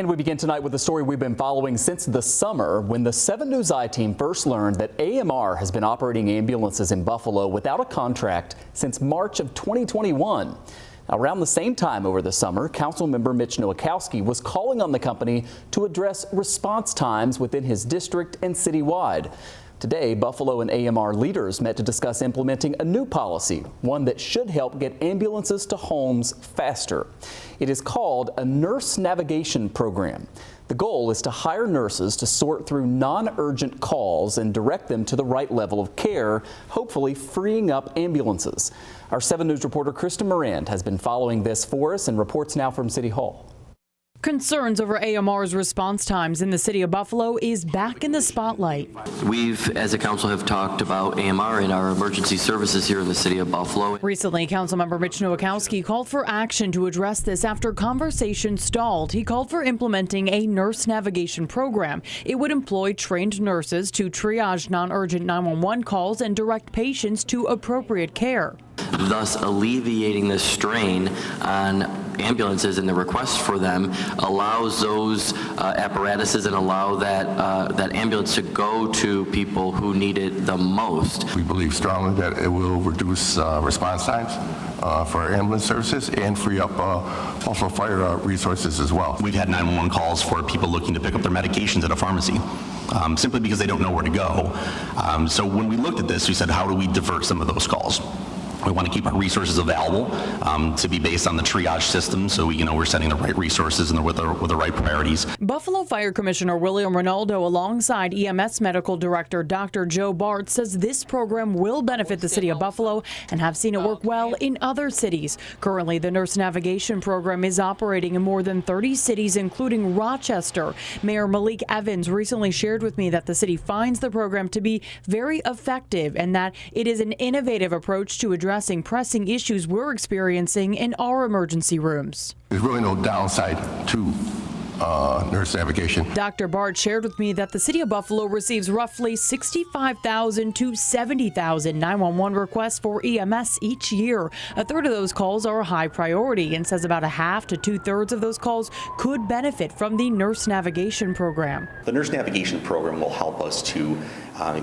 And we begin tonight with a story we've been following since the summer when the 7 News I-team first learned that AMR has been operating ambulances in Buffalo without a contract since March of 2021. Around the same time over the summer, Councilmember Mitch Nowakowski was calling on the company to address response times within his district and citywide. Today, Buffalo and AMR leaders met to discuss implementing a new policy, one that should help get ambulances to homes faster. It is called a nurse navigation program. The goal is to hire nurses to sort through non-urgent calls and direct them to the right level of care, hopefully freeing up ambulances. Our 7 News reporter Kristen Morand has been following this for us and reports now from City Hall. Concerns over AMR's response times in the city of Buffalo is back in the spotlight. We've, as a council, have talked about AMR and our emergency services here in the city of Buffalo. Recently, Councilmember Mitch Nowakowski called for action to address this after conversation stalled. He called for implementing a nurse navigation program. It would employ trained nurses to triage non-urgent 911 calls and direct patients to appropriate care, thus alleviating the strain on ambulances, and the request for them allows those apparatuses and allow that ambulance to go to people who need it the most. We believe strongly that it will reduce response times for our ambulance services and free up also fire resources as well. We've had 911 calls for people looking to pick up their medications at a pharmacy. Simply because they don't know where to go. So when we looked at this, we said, how do we divert some of those calls? We want to keep our resources available to be based on the triage system, so we're setting the right resources and with the right priorities. Buffalo Fire Commissioner William Ronaldo, alongside EMS Medical Director Dr. Joe Bart, says this program will benefit the city of Buffalo and have seen it work well in other cities. Currently, the nurse navigation program is operating in more than 30 cities, including Rochester. Mayor Malik Evans recently shared with me that the city finds the program to be very effective and that it is an innovative approach to addressing pressing issues we're experiencing in our emergency rooms. There's really no downside to nurse navigation. Dr. Bart shared with me that the city of Buffalo receives roughly 65,000 to 70,000 911 requests for EMS each year. A third of those calls are a high priority, and says about a half to 2/3 of those calls could benefit from the nurse navigation program. The nurse navigation program will help us to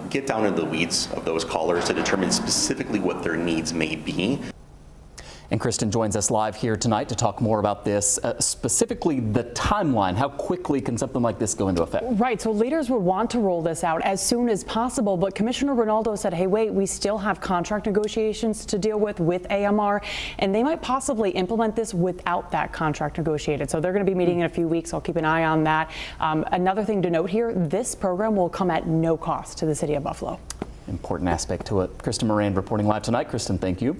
get down into the weeds of those callers to determine specifically what their needs may be. And Kristen joins us live here tonight to talk more about this, specifically the timeline. How quickly can something like this go into effect? Right, so leaders would want to roll this out as soon as possible, but Commissioner Ronaldo said, hey, wait, we still have contract negotiations to deal with AMR, and they might possibly implement this without that contract negotiated. So they're going to be meeting in a few weeks. I'll keep an eye on that. Another thing to note here, this program will come at no cost to the city of Buffalo. Important aspect to it. Kristen Moran reporting live tonight. Kristen, thank you.